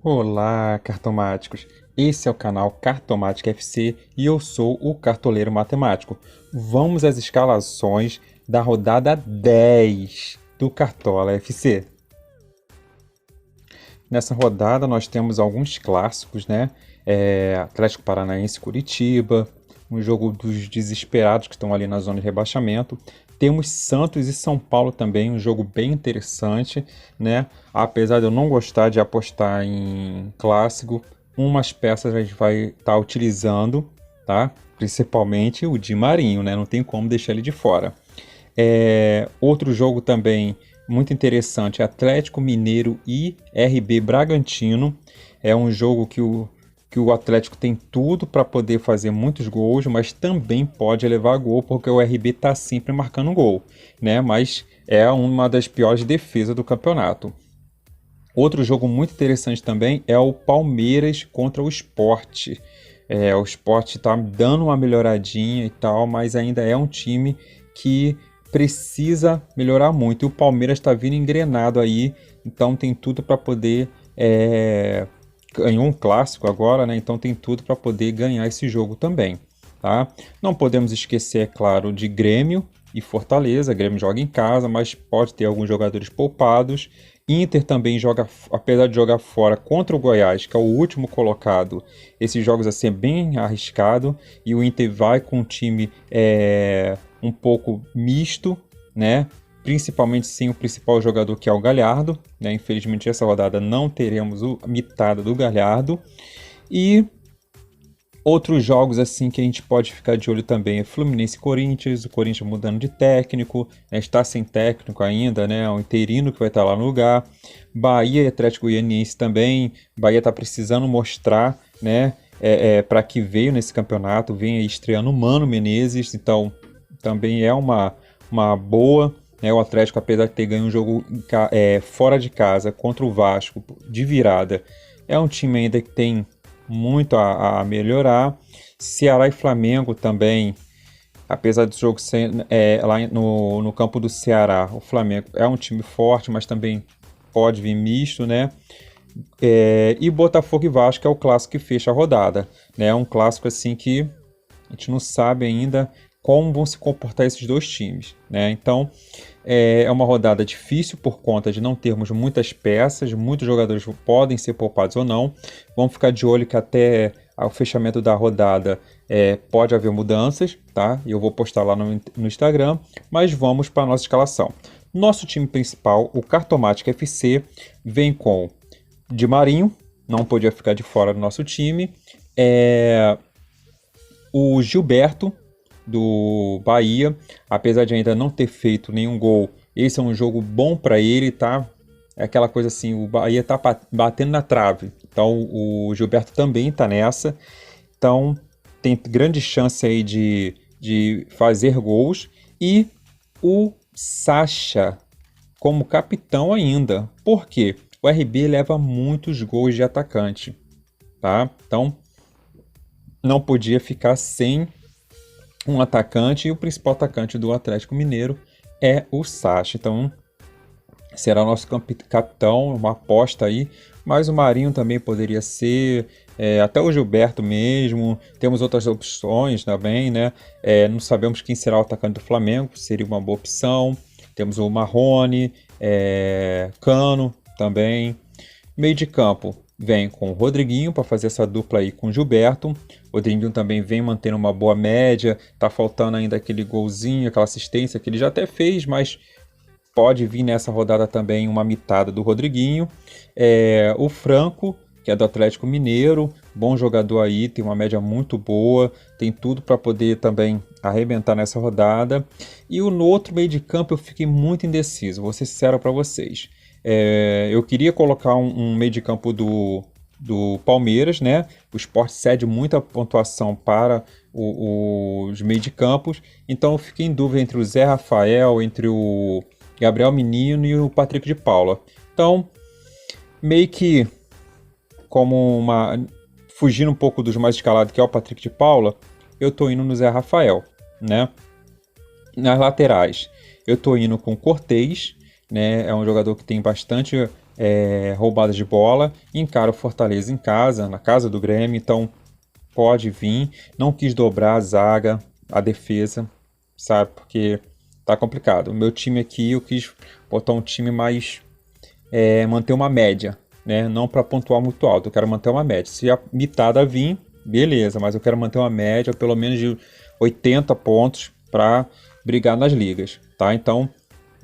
Olá, cartomáticos! Esse é o canal Cartomática FC e eu sou o Cartoleiro Matemático. Vamos às escalações da rodada 10 do Cartola FC. Nessa rodada nós temos alguns clássicos, né? Atlético Paranaense e Curitiba, um jogo dos desesperados que estão ali na zona de rebaixamento. Temos Santos e São Paulo também, um jogo bem interessante, né? Apesar de eu não gostar de apostar em clássico, umas peças a gente vai estar utilizando, tá? Principalmente o Di Marinho, né? Não tem como deixar ele de fora. Outro jogo também muito interessante, Atlético Mineiro e RB Bragantino. É um jogo que o Atlético tem tudo para poder fazer muitos gols, mas também pode levar gol, porque o RB está sempre marcando gol, né? Mas é uma das piores defesas do campeonato. Outro jogo muito interessante também é o Palmeiras contra o Sport. O Sport está dando uma melhoradinha e tal, mas ainda é um time que precisa melhorar muito. E o Palmeiras está vindo engrenado aí, então tem tudo para poder... Ganhou um clássico agora, né? Então tem tudo para poder ganhar esse jogo também, tá? Não podemos esquecer, é claro, de Grêmio e Fortaleza. Grêmio joga em casa, mas pode ter alguns jogadores poupados. Inter também joga, apesar de jogar fora contra o Goiás, que é o último colocado. Esses jogos assim é bem arriscado e o Inter vai com um time um pouco misto, né? Principalmente sem o principal jogador, que é o Galhardo, né? Infelizmente essa rodada não teremos a mitada do Galhardo. E outros jogos assim que a gente pode ficar de olho também é Fluminense e Corinthians. O Corinthians mudando de técnico, né? Está sem técnico ainda, né? O interino que vai estar lá no lugar. Bahia e Atlético Goianiense também. Bahia está precisando mostrar, né? Para que veio nesse campeonato. Vem aí estreando o Mano Menezes, então também é uma boa. O Atlético, apesar de ter ganho um jogo fora de casa contra o Vasco de virada, é um time ainda que tem muito a melhorar. Ceará e Flamengo também, apesar do jogo ser lá no campo do Ceará, o Flamengo é um time forte, mas também pode vir misto, né? E Botafogo e Vasco é o clássico que fecha a rodada, né? É um clássico assim que a gente não sabe ainda como vão se comportar esses dois times, né? Então é uma rodada difícil por conta de não termos muitas peças, muitos jogadores podem ser poupados ou não. Vamos ficar de olho que até o fechamento da rodada pode haver mudanças, tá? Eu vou postar lá no Instagram, mas vamos para a nossa escalação. Nosso time principal, o Cartomática FC, vem com Di Marinho, não podia ficar de fora do nosso time, o Gilberto, do Bahia, apesar de ainda não ter feito nenhum gol, esse é um jogo bom para ele, tá? É aquela coisa assim, o Bahia tá batendo na trave, então o Gilberto também tá nessa, então tem grande chance aí de fazer gols, e o Sacha como capitão ainda, porque o RB leva muitos gols de atacante, tá? Então não podia ficar sem um atacante, e o principal atacante do Atlético Mineiro é o Sacha. Então será nosso capitão, uma aposta aí, mas o Marinho também poderia ser, até o Gilberto mesmo. Temos outras opções também, né? Não sabemos quem será o atacante do Flamengo, seria uma boa opção. Temos o Marrone, Cano também. Meio de campo vem com o Rodriguinho para fazer essa dupla aí com o Gilberto. O Rodriguinho também vem mantendo uma boa média. Tá faltando ainda aquele golzinho, aquela assistência que ele já até fez, mas pode vir nessa rodada também uma mitada do Rodriguinho. O Franco, que é do Atlético Mineiro, bom jogador aí, tem uma média muito boa, tem tudo para poder também arrebentar nessa rodada. E no outro meio de campo eu fiquei muito indeciso, vou ser sincero para vocês. Eu queria colocar um meio de campo do Palmeiras, né? O Sport cede muita pontuação para os meio de campos, então eu fiquei em dúvida entre o Zé Rafael, entre o Gabriel Menino e o Patrick de Paula. Então, meio que fugindo um pouco dos mais escalados, que é o Patrick de Paula, eu tô indo no Zé Rafael, né? Nas laterais, eu tô indo com Cortez, né? É um jogador que tem bastante roubadas de bola, encara o Fortaleza em casa, na casa do Grêmio, então pode vir. Não quis dobrar a zaga, a defesa, sabe? Porque tá complicado. O meu time aqui, eu quis botar um time mais manter uma média, né? Não para pontuar muito alto, eu quero manter uma média. Se a mitada vir, beleza, mas eu quero manter uma média pelo menos de 80 pontos para brigar nas ligas, tá? Então,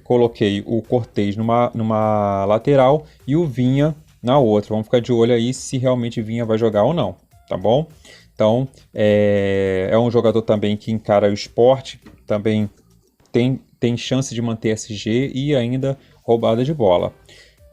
coloquei o Cortez numa lateral e o Vinha na outra. Vamos ficar de olho aí se realmente Vinha vai jogar ou não, tá bom? Então, é um jogador também que encara o esporte, também tem chance de manter SG e ainda roubada de bola.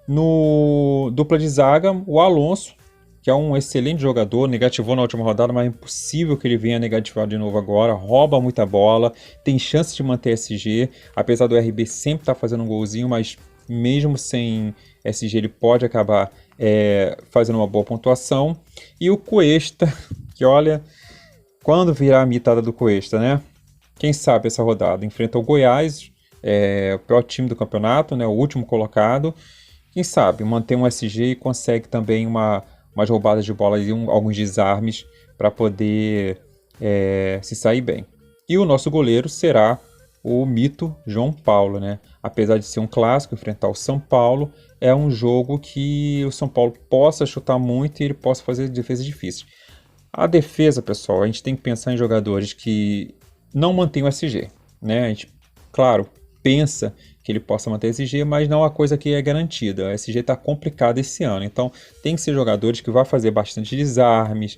No dupla de zaga, o Alonso, que é um excelente jogador, negativou na última rodada, mas é impossível que ele venha negativar de novo agora, rouba muita bola, tem chance de manter SG, apesar do RB sempre estar fazendo um golzinho, mas mesmo sem SG ele pode acabar fazendo uma boa pontuação. E o Cuesta, que olha, quando virar a mitada do Cuesta, né? Quem sabe essa rodada enfrenta o Goiás, o pior time do campeonato, né? O último colocado. Quem sabe manter um SG e consegue também umas roubadas de bola e alguns desarmes para poder se sair bem. E o nosso goleiro será o mito João Paulo, né? Apesar de ser um clássico, enfrentar o São Paulo, é um jogo que o São Paulo possa chutar muito e ele possa fazer defesas difíceis. A defesa, pessoal, a gente tem que pensar em jogadores que não mantêm o SG, né? A gente, claro, pensa que ele possa manter SG, mas não é uma coisa que é garantida. A SG está complicada esse ano, então tem que ser jogadores que vão fazer bastante desarmes,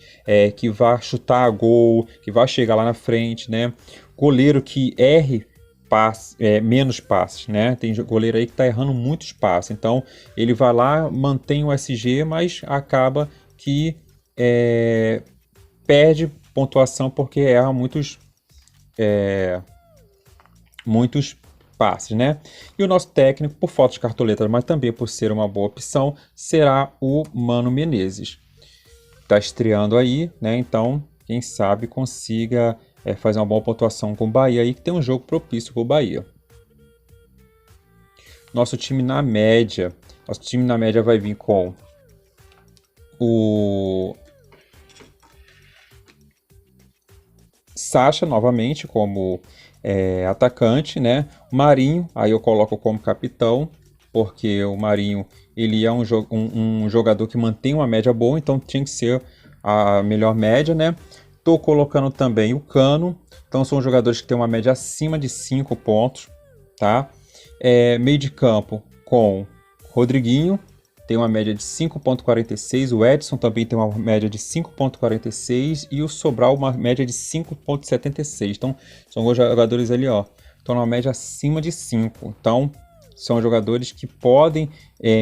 que vá chutar a gol, que vá chegar lá na frente, né? Goleiro que erre menos passes, né? Tem goleiro aí que está errando muitos passes, então ele vai lá, mantém o SG, mas acaba que perde pontuação porque erra muitos passes, né? E o nosso técnico, por falta de cartoletas, mas também por ser uma boa opção, será o Mano Menezes. Tá estreando aí, né? Então, quem sabe consiga fazer uma boa pontuação com o Bahia aí, que tem um jogo propício para o Bahia. Nosso time na média vai vir com o Sacha novamente como atacante, né? O Marinho, aí eu coloco como capitão, porque o Marinho ele é um jogador que mantém uma média boa, então tinha que ser a melhor média, né? Tô colocando também o Cano, então são jogadores que têm uma média acima de 5 pontos, tá? Meio de campo com Rodriguinho, tem uma média de 5,46. O Edson também tem uma média de 5,46 e o Sobral uma média de 5,76. Então, são jogadores ali, ó, estão numa média acima de 5. Então, são jogadores que podem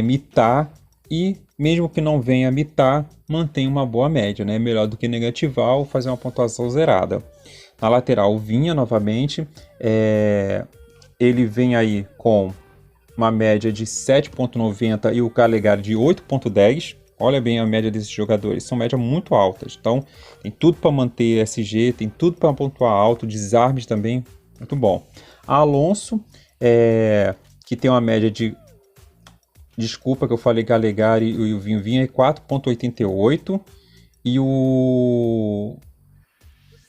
mitar e, mesmo que não venha mitar, mantém uma boa média, né? Melhor do que negativar ou fazer uma pontuação zerada. Na lateral, o Vinha novamente. Ele vem aí com uma média de 7,90 e o Calegari de 8,10. Olha bem a média desses jogadores, são médias muito altas. Então, tem tudo para manter SG, tem tudo para pontuar alto, desarmes também, muito bom. Alonso, que tem uma média de... Desculpa que eu falei Calegari e o Vinha é 4,88 e o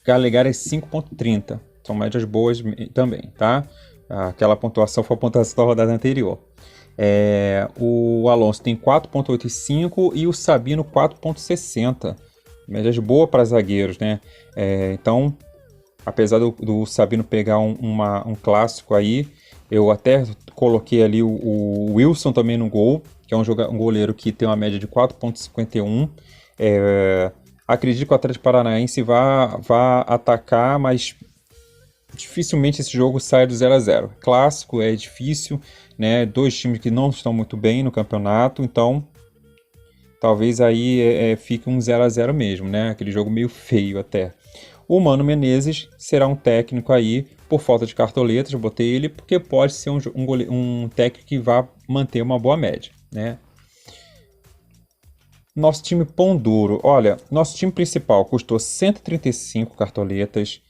Calegari é 5,30. São médias boas também, tá? Aquela pontuação foi a pontuação da rodada anterior. O Alonso tem 4,85 e o Sabino 4,60. Médias boas para zagueiros, né? Então, apesar do Sabino pegar um clássico aí, eu até coloquei ali o Wilson também no gol, que é um goleiro que tem uma média de 4,51. Acredito que o Atlético Paranaense vá atacar, mas dificilmente esse jogo sai do 0-0. Clássico, é difícil, né? Dois times que não estão muito bem no campeonato, então talvez aí fique um 0-0 mesmo, né? Aquele jogo meio feio até. O Mano Menezes será um técnico aí, por falta de cartoletas, eu botei ele, porque pode ser um técnico que vá manter uma boa média, né? Nosso time pão duro. Olha, nosso time principal custou 135 cartoletas.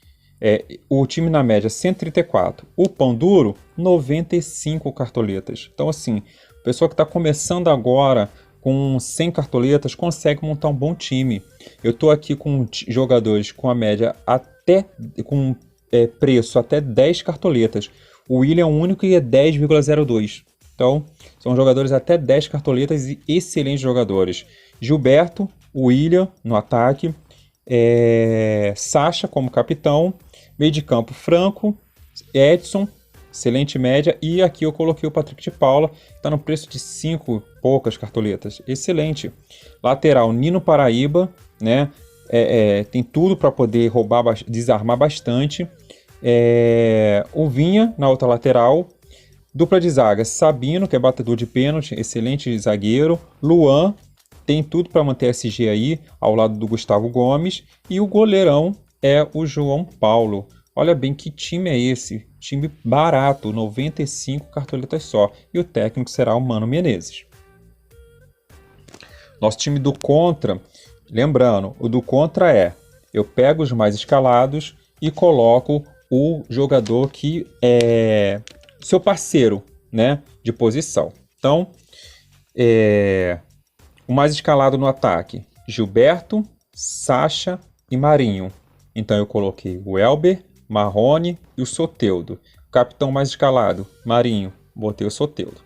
O time na média 134. O pão duro, 95 cartoletas. Então, assim, a pessoa que está começando agora com 100 cartoletas consegue montar um bom time. Eu estou aqui com jogadores com a média até com preço até 10 cartoletas. O William é o único e é 10,02. Então, são jogadores até 10 cartoletas e excelentes jogadores. Gilberto, William no ataque, Sacha como capitão, meio de campo Franco, Edson, excelente média, e aqui eu coloquei o Patrick de Paula, que está no preço de 5 poucas cartoletas, excelente. Lateral Nino Paraíba, né? Tem tudo para poder roubar, desarmar bastante. O Vinha na outra lateral. Dupla de zaga, Sabino, que é batedor de pênalti, excelente zagueiro. Luan, tem tudo para manter SG aí, ao lado do Gustavo Gomes. E o goleirão é o João Paulo. Olha bem que time é esse. Time barato, 95 cartoletas só. E o técnico será o Mano Menezes. Nosso time do contra, lembrando, o do contra eu pego os mais escalados e coloco o jogador que é seu parceiro, né, de posição. Então, o mais escalado no ataque, Gilberto, Sacha e Marinho. Então eu coloquei o Elber, Marrone e o Soteldo. O capitão mais escalado, Marinho, botei o Soteldo.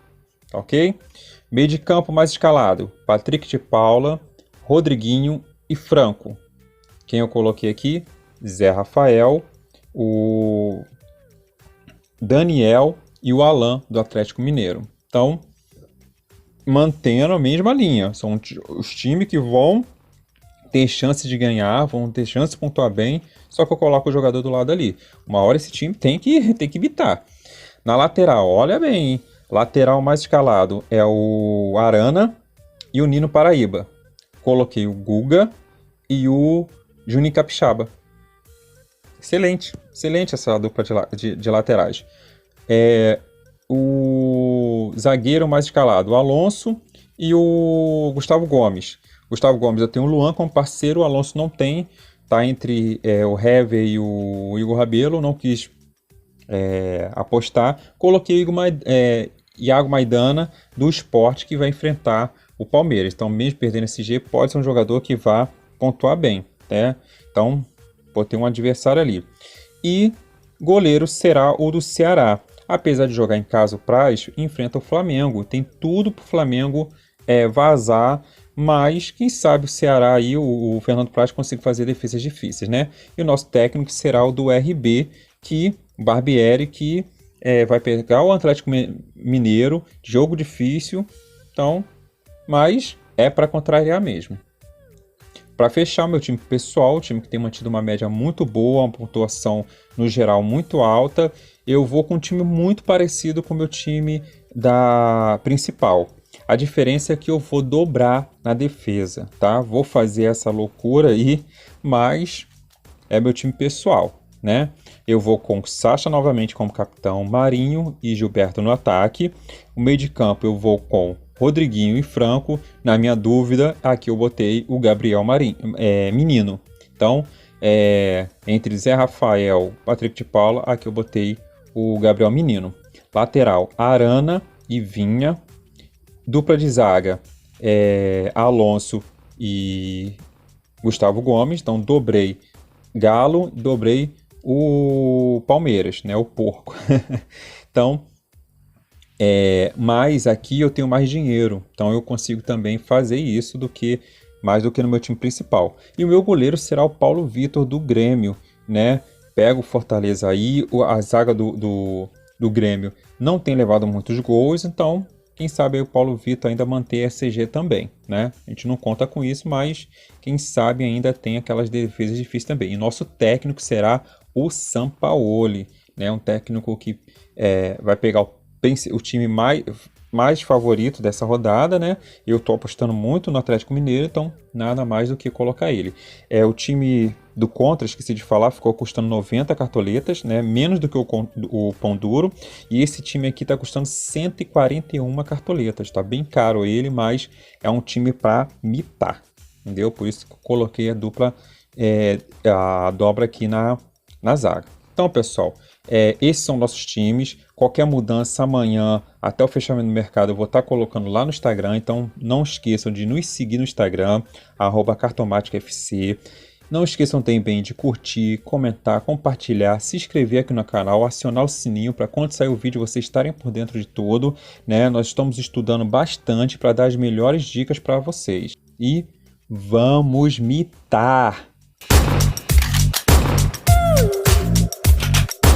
Ok? Meio de campo mais escalado, Patrick de Paula, Rodriguinho e Franco. Quem eu coloquei aqui? Zé Rafael, o Daniel e o Alan do Atlético Mineiro. Então, mantendo a mesma linha. São os times que vão ter chance de ganhar, vão ter chance de pontuar bem, só que eu coloco o jogador do lado ali. Uma hora esse time tem que evitar. Na lateral, olha bem, hein? Lateral mais escalado é o Arana e o Nino Paraíba. Coloquei o Guga e o Juninho Capixaba. Excelente, excelente essa dupla de laterais. O zagueiro mais escalado, o Alonso e o Gustavo Gomes. Gustavo Gomes, eu tenho o Luan como parceiro, o Alonso não tem, tá entre o Hever e o Igor Rabelo, não quis apostar. Coloquei Iago Maidana do Sport, que vai enfrentar o Palmeiras. Então, mesmo perdendo esse G, pode ser um jogador que vá pontuar bem, né? Então, botei um adversário ali. E goleiro será o do Ceará. Apesar de jogar em casa, o Praz enfrenta o Flamengo. Tem tudo para o Flamengo vazar, mas quem sabe o Ceará aí, o Fernando Praz, consiga fazer defesas difíceis, né? E o nosso técnico será o do RB, o Barbieri, que vai pegar o Atlético Mineiro, jogo difícil, então, mas é para contrariar mesmo. Para fechar meu time pessoal, o time que tem mantido uma média muito boa, uma pontuação no geral muito alta, eu vou com um time muito parecido com o meu time da principal. A diferença é que eu vou dobrar na defesa, tá? Vou fazer essa loucura aí, mas é meu time pessoal, né? Eu vou com Sacha novamente como capitão, Marinho e Gilberto no ataque. O meio de campo eu vou com Rodriguinho e Franco. Na minha dúvida, aqui eu botei o Gabriel Menino. Então, entre Zé Rafael e Patrick de Paula, aqui eu botei o Gabriel Menino. Lateral, Arana e Vinha. Dupla de zaga, Alonso e Gustavo Gomes. Então, dobrei Galo, dobrei o Palmeiras, né? O porco. Então, mas aqui eu tenho mais dinheiro, então eu consigo também fazer isso mais do que no meu time principal. E o meu goleiro será o Paulo Vitor do Grêmio, né? Pega o Fortaleza aí, a zaga do Grêmio não tem levado muitos gols, então quem sabe aí o Paulo Vitor ainda manter a SG também, né? A gente não conta com isso, mas quem sabe ainda tem aquelas defesas difíceis também. E nosso técnico será o Sampaoli, né? Um técnico que vai pegar o time mais favorito dessa rodada, né? Eu tô apostando muito no Atlético Mineiro, então nada mais do que colocar ele. O time do contra, esqueci de falar, ficou custando 90 cartoletas, né? Menos do que o Pão Duro. E esse time aqui tá custando 141 cartoletas. Tá bem caro ele, mas é um time para mitar, entendeu? Por isso que eu coloquei a dobra aqui na zaga. Então, pessoal, esses são nossos times. Qualquer mudança amanhã, até o fechamento do mercado, eu vou estar colocando lá no Instagram. Então, não esqueçam de nos seguir no Instagram, @cartomaticafc. Não esqueçam também de curtir, comentar, compartilhar, se inscrever aqui no canal, acionar o sininho para quando sair o vídeo vocês estarem por dentro de tudo, né? Nós estamos estudando bastante para dar as melhores dicas para vocês. E vamos mitar!